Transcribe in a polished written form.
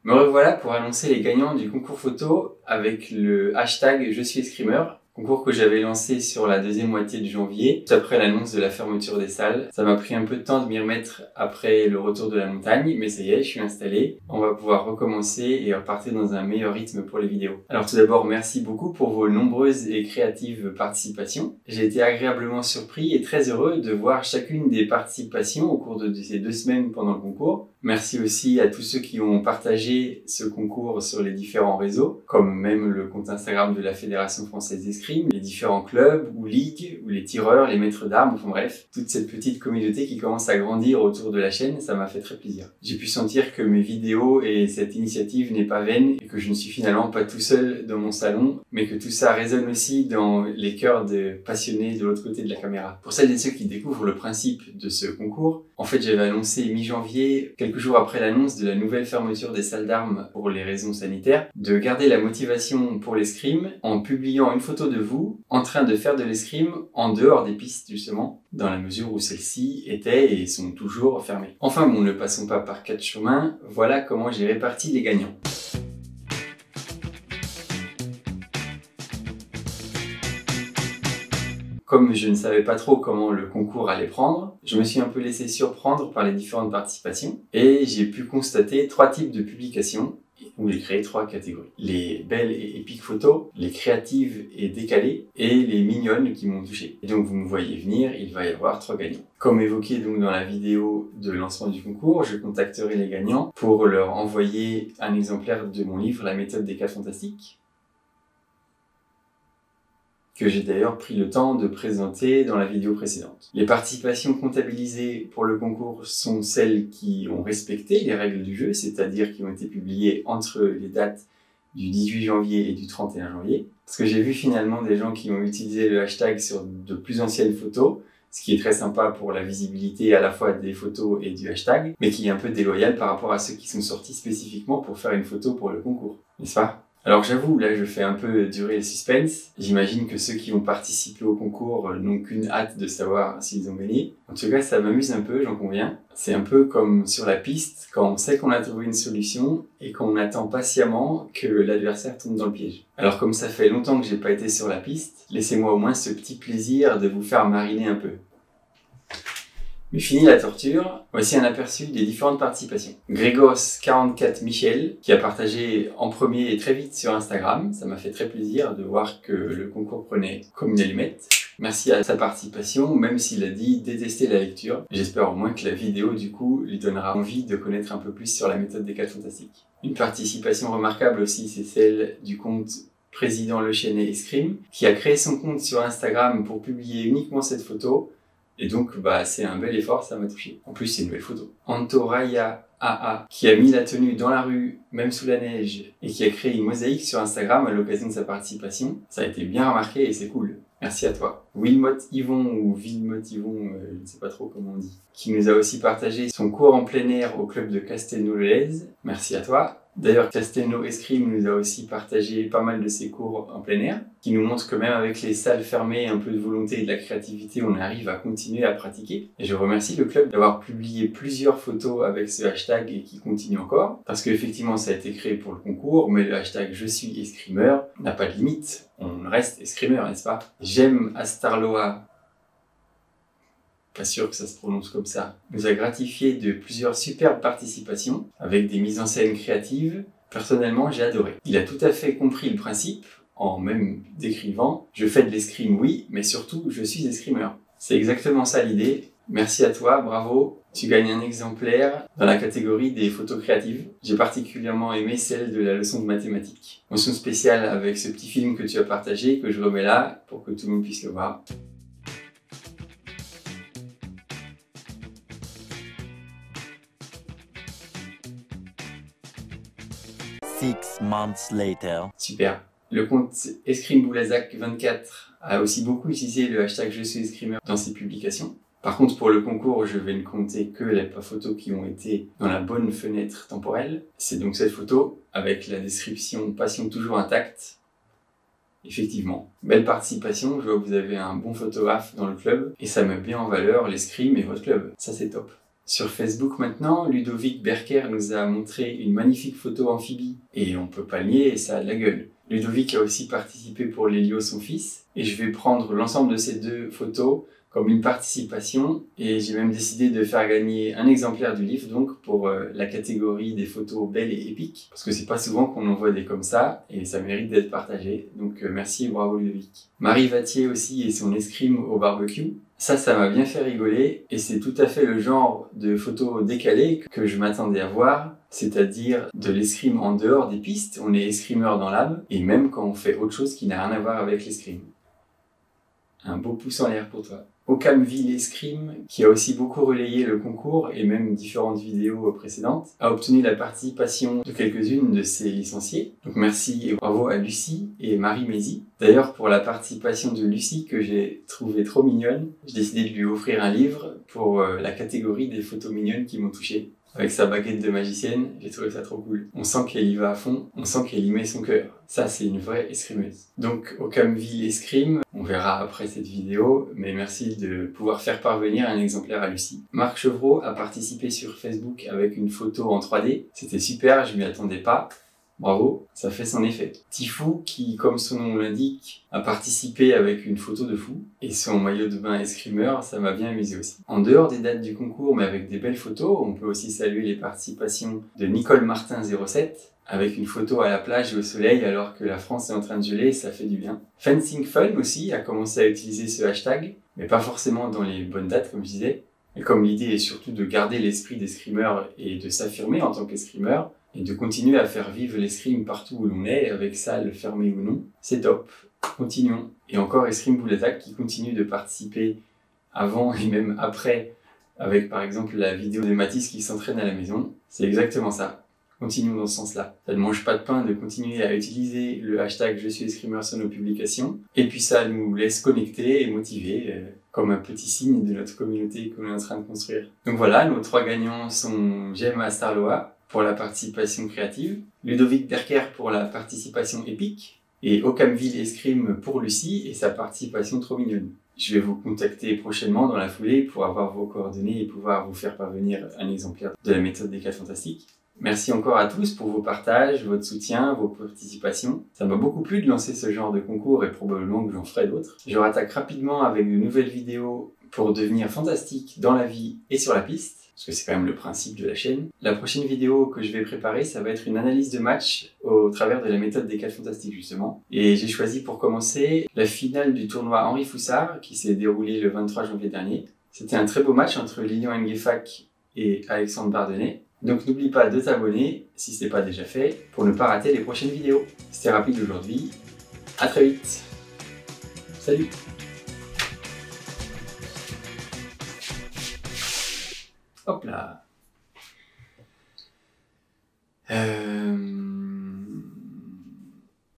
Me revoilà pour annoncer les gagnants du concours photo avec le hashtag Je suis escrimeur. Concours que j'avais lancé sur la deuxième moitié de janvier, après l'annonce de la fermeture des salles. Ça m'a pris un peu de temps de m'y remettre après le retour de la montagne, mais ça y est, je suis installé. On va pouvoir recommencer et repartir dans un meilleur rythme pour les vidéos. Alors tout d'abord, merci beaucoup pour vos nombreuses et créatives participations. J'ai été agréablement surpris et très heureux de voir chacune des participations au cours de ces 2 semaines pendant le concours. Merci aussi à tous ceux qui ont partagé ce concours sur les différents réseaux, comme même le compte Instagram de la Fédération Française d'Escrime, les différents clubs ou ligues, ou les tireurs, les maîtres d'armes, enfin bref, toute cette petite communauté qui commence à grandir autour de la chaîne, ça m'a fait très plaisir. J'ai pu sentir que mes vidéos et cette initiative n'est pas vaine et que je ne suis finalement pas tout seul dans mon salon, mais que tout ça résonne aussi dans les cœurs de passionnés de l'autre côté de la caméra. Pour celles et ceux qui découvrent le principe de ce concours, en fait j'avais annoncé mi-janvier, quelques jours après l'annonce de la nouvelle fermeture des salles d'armes pour les raisons sanitaires, de garder la motivation pour l'escrime en publiant une photo de vous en train de faire de l'escrime en dehors des pistes justement, dans la mesure où celles-ci étaient et sont toujours fermées. Enfin bon, ne passons pas par 4 chemins, voilà comment j'ai réparti les gagnants. Comme je ne savais pas trop comment le concours allait prendre, je me suis un peu laissé surprendre par les différentes participations et j'ai pu constater 3 types de publications où j'ai créé 3 catégories. Les belles et épiques photos, les créatives et décalées et les mignonnes qui m'ont touché. Et donc vous me voyez venir, il va y avoir 3 gagnants. Comme évoqué donc dans la vidéo de lancement du concours, je contacterai les gagnants pour leur envoyer un exemplaire de mon livre La méthode des 4 fantastiques, que j'ai d'ailleurs pris le temps de présenter dans la vidéo précédente. Les participations comptabilisées pour le concours sont celles qui ont respecté les règles du jeu, c'est-à-dire qui ont été publiées entre les dates du 18 janvier et du 31 janvier. Parce que j'ai vu finalement des gens qui ont utilisé le hashtag sur de plus anciennes photos, ce qui est très sympa pour la visibilité à la fois des photos et du hashtag, mais qui est un peu déloyal par rapport à ceux qui sont sortis spécifiquement pour faire une photo pour le concours, n'est-ce pas ? Alors j'avoue, là je fais un peu durer le suspense. J'imagine que ceux qui ont participé au concours n'ont qu'une hâte de savoir s'ils ont gagné. En tout cas, ça m'amuse un peu, j'en conviens. C'est un peu comme sur la piste, quand on sait qu'on a trouvé une solution et qu'on attend patiemment que l'adversaire tombe dans le piège. Alors comme ça fait longtemps que j'ai pas été sur la piste, laissez-moi au moins ce petit plaisir de vous faire mariner un peu. Mais fini la torture, voici un aperçu des différentes participations. Grégos44 Michel, qui a partagé en premier et très vite sur Instagram. Ça m'a fait très plaisir de voir que le concours prenait comme une allumette. Merci à sa participation, même s'il a dit détester la lecture. J'espère au moins que la vidéo, du coup, lui donnera envie de connaître un peu plus sur la méthode des 4 fantastiques. Une participation remarquable aussi, c'est celle du compte Président Le Chesnay Escrime, qui a créé son compte sur Instagram pour publier uniquement cette photo. Et donc, c'est un bel effort, ça m'a touché. En plus, c'est une belle photo. Antoraya AA, qui a mis la tenue dans la rue, même sous la neige, et qui a créé une mosaïque sur Instagram à l'occasion de sa participation. Ça a été bien remarqué et c'est cool. Merci à toi. Wilmot Yvon, ou Vilmot Yvon, je ne sais pas trop comment on dit, qui nous a aussi partagé son cours en plein air au club de Castelnau-le-Lez. Merci à toi. D'ailleurs, Castelnau Escrime nous a aussi partagé pas mal de ses cours en plein air, qui nous montrent que même avec les salles fermées, un peu de volonté et de la créativité, on arrive à continuer à pratiquer. Et je remercie le club d'avoir publié plusieurs photos avec ce hashtag et qui continue encore, parce qu'effectivement ça a été créé pour le concours, mais le hashtag Je suis escrimeur n'a pas de limite. On reste escrimeur, n'est-ce pas? J'aime Astarloa, pas sûr que ça se prononce comme ça, nous a gratifié de plusieurs superbes participations avec des mises en scène créatives. Personnellement, j'ai adoré. Il a tout à fait compris le principe en même décrivant « Je fais de l'escrime, oui, mais surtout, je suis escrimeur ». C'est exactement ça l'idée. Merci à toi, bravo. Tu gagnes un exemplaire dans la catégorie des photos créatives. J'ai particulièrement aimé celle de la leçon de mathématiques. Mention spéciale avec ce petit film que tu as partagé, que je remets là pour que tout le monde puisse le voir. Six months later. Super. Le compte escrimeboulazac24 a aussi beaucoup utilisé le hashtag Je suis escrimeur dans ses publications. Par contre, pour le concours, je vais ne compter que les photos qui ont été dans la bonne fenêtre temporelle. C'est donc cette photo avec la description « Passion toujours intacte ». Effectivement, belle participation, je vois que vous avez un bon photographe dans le club et ça met bien en valeur l'escrime et votre club. Ça, c'est top. Sur Facebook maintenant, Ludovic Berker nous a montré une magnifique photo amphibie. Et on peut pas le nier, ça a de la gueule. Ludovic a aussi participé pour Lélio, son fils. Et je vais prendre l'ensemble de ces 2 photos comme une participation. Et j'ai même décidé de faire gagner un exemplaire du livre, donc pour la catégorie des photos belles et épiques. Parce que c'est pas souvent qu'on en voit des comme ça, et ça mérite d'être partagé. Donc merci et bravo Ludovic. Marie Vattier aussi et son escrime au barbecue. Ça m'a bien fait rigoler, et c'est tout à fait le genre de photos décalées que je m'attendais à voir, c'est-à-dire de l'escrime en dehors des pistes. On est escrimeur dans l'âme, et même quand on fait autre chose qui n'a rien à voir avec l'escrime. Un beau pouce en l'air pour toi. Occamville Escrime, qui a aussi beaucoup relayé le concours et même différentes vidéos précédentes, a obtenu la participation de quelques-unes de ses licenciés. Donc merci et bravo à Lucie et Marie Mézy. D'ailleurs, pour la participation de Lucie, que j'ai trouvée trop mignonne, j'ai décidé de lui offrir un livre pour la catégorie des photos mignonnes qui m'ont touché. Avec sa baguette de magicienne, j'ai trouvé ça trop cool. On sent qu'elle y va à fond, on sent qu'elle y met son cœur. Ça, c'est une vraie escrimeuse. Donc, Occamville Escrime, on verra après cette vidéo, mais merci de pouvoir faire parvenir un exemplaire à Lucie. Marc Chevreau a participé sur Facebook avec une photo en 3D. C'était super, je m'y attendais pas. Bravo, ça fait son effet. Tifou, qui, comme son nom l'indique, a participé avec une photo de fou, et son maillot de bain escrimeur, ça m'a bien amusé aussi. En dehors des dates du concours, mais avec des belles photos, on peut aussi saluer les participations de Nicole Martin 07, avec une photo à la plage et au soleil alors que la France est en train de geler, ça fait du bien. Fencing Fun aussi a commencé à utiliser ce hashtag, mais pas forcément dans les bonnes dates, comme je disais. Et comme l'idée est surtout de garder l'esprit d'escrimeur et de s'affirmer en tant qu'escrimeur, et de continuer à faire vivre l'escrime partout où l'on est, avec salle fermée ou non, c'est top. Continuons. Et encore Escrime Boule Attaque qui continue de participer avant et même après, avec par exemple la vidéo de Mathis qui s'entraîne à la maison. C'est exactement ça. Continuons dans ce sens-là. Ça ne mange pas de pain de continuer à utiliser le hashtag Je suis escrimeur sur nos publications. Et puis ça nous laisse connecter et motivés, comme un petit signe de notre communauté qu'on est en train de construire. Donc voilà, nos 3 gagnants sont Gemma Starloa pour la participation créative, Ludovic Berker pour la participation épique, et Occamville Escrime pour Lucie et sa participation trop mignonne. Je vais vous contacter prochainement dans la foulée pour avoir vos coordonnées et pouvoir vous faire parvenir un exemplaire de la méthode des 4 fantastiques. Merci encore à tous pour vos partages, votre soutien, vos participations. Ça m'a beaucoup plu de lancer ce genre de concours et probablement que j'en ferai d'autres. Je rattaque rapidement avec de nouvelles vidéos pour devenir fantastique dans la vie et sur la piste, parce que c'est quand même le principe de la chaîne. La prochaine vidéo que je vais préparer, ça va être une analyse de match au travers de la méthode des 4 fantastiques justement. Et j'ai choisi pour commencer la finale du tournoi Henri Foussard qui s'est déroulé le 23 janvier dernier. C'était un très beau match entre Lilian Nguefak et Alexandre Bardenay. Donc n'oublie pas de t'abonner, si ce n'est pas déjà fait, pour ne pas rater les prochaines vidéos. C'était rapide aujourd'hui, à très vite. Salut! Hop là!